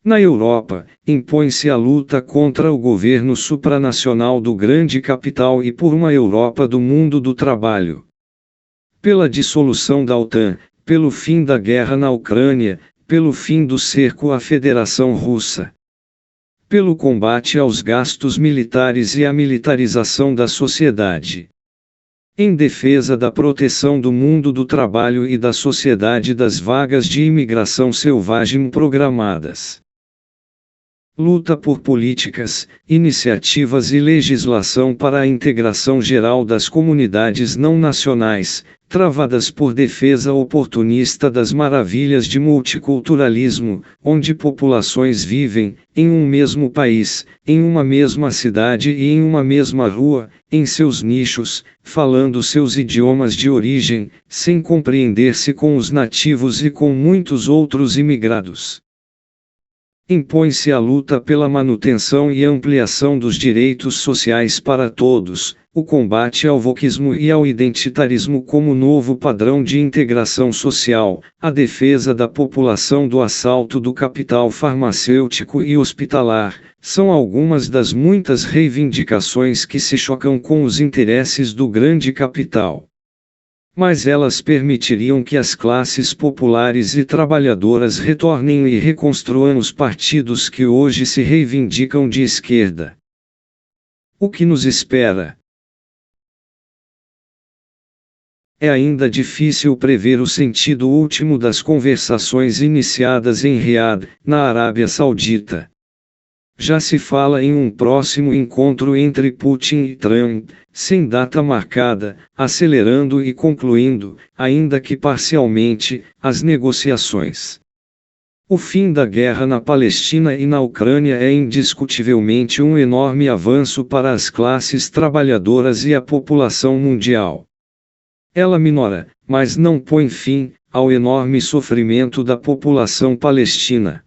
Na Europa, impõe-se a luta contra o governo supranacional do grande capital e por uma Europa do mundo do trabalho. Pela dissolução da OTAN, pelo fim da guerra na Ucrânia, pelo fim do cerco à Federação Russa. Pelo combate aos gastos militares e à militarização da sociedade. Em defesa da proteção do mundo do trabalho e da sociedade das vagas de imigração selvagem programadas. Luta por políticas, iniciativas e legislação para a integração geral das comunidades não nacionais, travadas por defesa oportunista das maravilhas de multiculturalismo, onde populações vivem, em um mesmo país, em uma mesma cidade e em uma mesma rua, em seus nichos, falando seus idiomas de origem, sem compreender-se com os nativos e com muitos outros imigrados. Impõe-se a luta pela manutenção e ampliação dos direitos sociais para todos, o combate ao wokismo e ao identitarismo como novo padrão de integração social, a defesa da população do assalto do capital farmacêutico e hospitalar, são algumas das muitas reivindicações que se chocam com os interesses do grande capital. Mas elas permitiriam que as classes populares e trabalhadoras retornem e reconstruam os partidos que hoje se reivindicam de esquerda. O que nos espera? É ainda difícil prever o sentido último das conversações iniciadas em Riad, na Arábia Saudita. Já se fala em um próximo encontro entre Putin e Trump, sem data marcada, acelerando e concluindo, ainda que parcialmente, as negociações. O fim da guerra na Palestina e na Ucrânia é indiscutivelmente um enorme avanço para as classes trabalhadoras e a população mundial. Ela minora, mas não põe fim, ao enorme sofrimento da população palestina.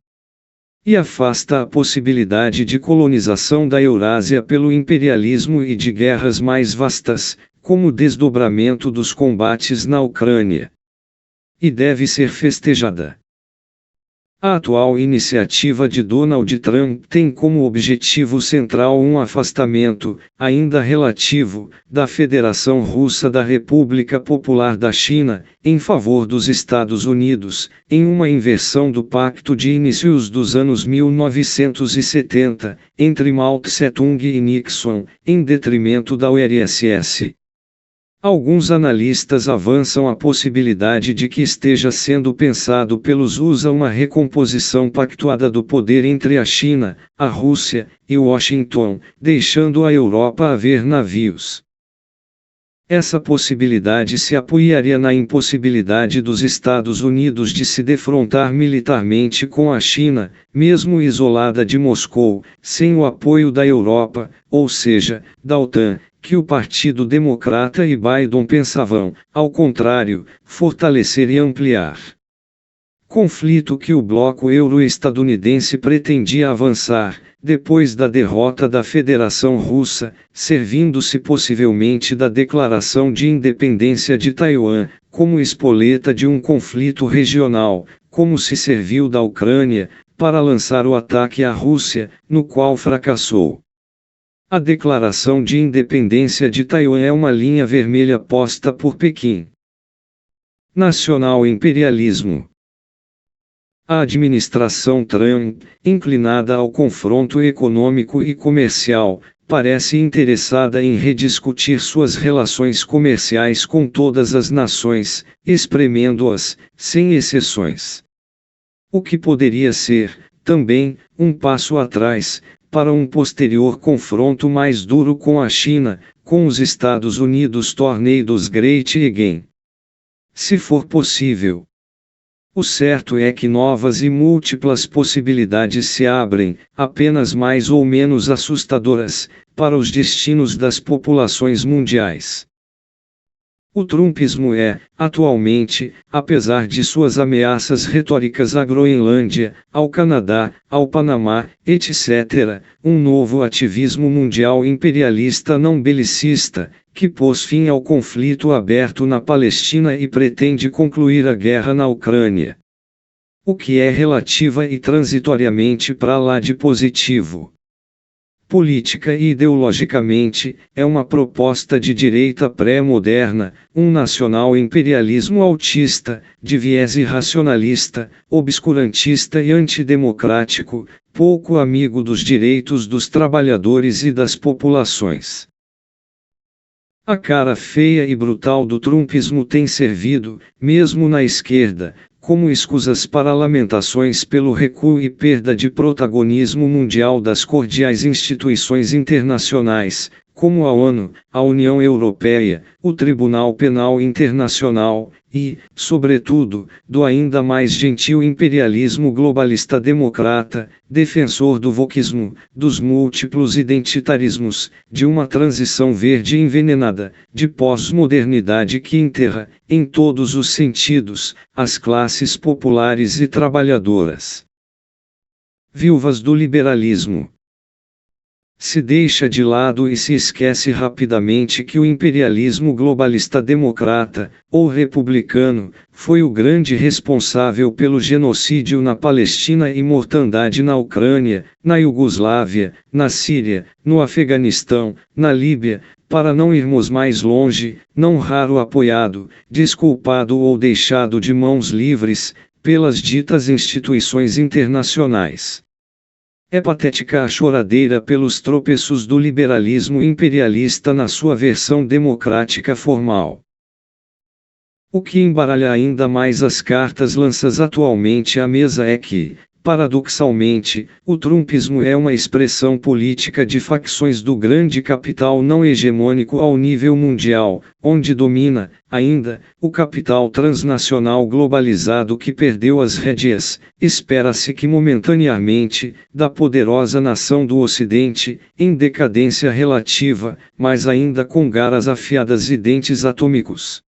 E afasta a possibilidade de colonização da Eurásia pelo imperialismo e de guerras mais vastas, como o desdobramento dos combates na Ucrânia. E deve ser festejada. A atual iniciativa de Donald Trump tem como objetivo central um afastamento, ainda relativo, da Federação Russa da República Popular da China, em favor dos Estados Unidos, em uma inversão do pacto de inícios dos anos 1970, entre Mao Tse-tung e Nixon, em detrimento da URSS. Alguns analistas avançam a possibilidade de que esteja sendo pensado pelos USA uma recomposição pactuada do poder entre a China, a Rússia e Washington, deixando a Europa haver navios. Essa possibilidade se apoiaria na impossibilidade dos Estados Unidos de se defrontar militarmente com a China, mesmo isolada de Moscou, sem o apoio da Europa, ou seja, da OTAN, que o Partido Democrata e Biden pensavam, ao contrário, fortalecer e ampliar. Conflito que o bloco euro-estadunidense pretendia avançar, depois da derrota da Federação Russa, servindo-se possivelmente da declaração de independência de Taiwan, como espoleta de um conflito regional, como se serviu da Ucrânia, para lançar o ataque à Rússia, no qual fracassou. A declaração de independência de Taiwan é uma linha vermelha posta por Pequim. Nacional imperialismo. A administração Trump, inclinada ao confronto econômico e comercial, parece interessada em rediscutir suas relações comerciais com todas as nações, espremendo-as, sem exceções. O que poderia ser, também, um passo atrás, para um posterior confronto mais duro com a China, com os Estados Unidos tornados great again. Se for possível. O certo é que novas e múltiplas possibilidades se abrem, apenas mais ou menos assustadoras, para os destinos das populações mundiais. O trumpismo é, atualmente, apesar de suas ameaças retóricas à Groenlândia, ao Canadá, ao Panamá, etc., um novo ativismo mundial imperialista não belicista, que pôs fim ao conflito aberto na Palestina e pretende concluir a guerra na Ucrânia. O que é relativa e transitoriamente para lá de positivo. Política e ideologicamente, é uma proposta de direita pré-moderna, um nacional imperialismo autista, de viés irracionalista, obscurantista e antidemocrático, pouco amigo dos direitos dos trabalhadores e das populações. A cara feia e brutal do trumpismo tem servido, mesmo na esquerda, como escusas para lamentações pelo recuo e perda de protagonismo mundial das cordiais instituições internacionais, como a ONU, a União Europeia, o Tribunal Penal Internacional, e, sobretudo, do ainda mais gentil imperialismo globalista democrata, defensor do wokismo, dos múltiplos identitarismos, de uma transição verde envenenada, de pós-modernidade que enterra, em todos os sentidos, as classes populares e trabalhadoras. Viúvas do liberalismo. Se deixa de lado e se esquece rapidamente que o imperialismo globalista democrata, ou republicano, foi o grande responsável pelo genocídio na Palestina e mortandade na Ucrânia, na Iugoslávia, na Síria, no Afeganistão, na Líbia, para não irmos mais longe, não raro apoiado, desculpado ou deixado de mãos livres, pelas ditas instituições internacionais. É patética a choradeira pelos tropeços do liberalismo imperialista na sua versão democrática formal. O que embaralha ainda mais as cartas lançadas atualmente à mesa é que, Paradoxalmente, o trumpismo é uma expressão política de facções do grande capital não hegemônico ao nível mundial, onde domina, ainda, o capital transnacional globalizado que perdeu as rédeas, espera-se que momentaneamente, da poderosa nação do Ocidente, em decadência relativa, mas ainda com garras afiadas e dentes atômicos.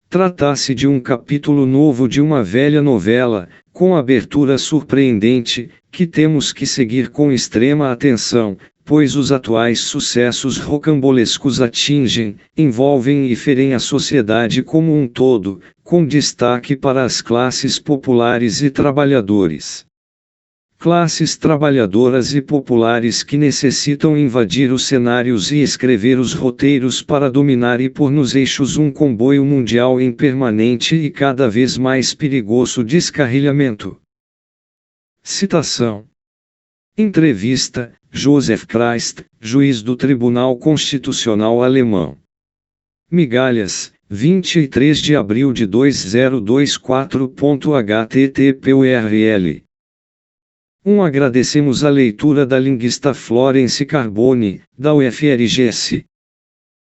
Trata-se de um capítulo novo de uma velha novela, com abertura surpreendente, que temos que seguir com extrema atenção, pois os atuais sucessos rocambolescos atingem, envolvem e ferem a sociedade como um todo, com destaque para as classes populares e trabalhadores. Classes trabalhadoras e populares que necessitam invadir os cenários e escrever os roteiros para dominar e pôr nos eixos um comboio mundial em permanente e cada vez mais perigoso descarrilhamento. Citação. Entrevista, Joseph Christ, juiz do Tribunal Constitucional Alemão. Migalhas, 23 de abril de 2024.http://url. Agradecemos a leitura da linguista Florence Carbone, da UFRGS.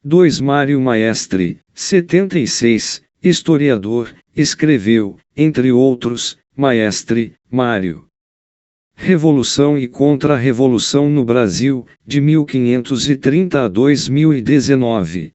2 Mário Maestre, 76, historiador, escreveu, entre outros, Maestre, Mário. Revolução e Contra-Revolução no Brasil, de 1530 a 2019.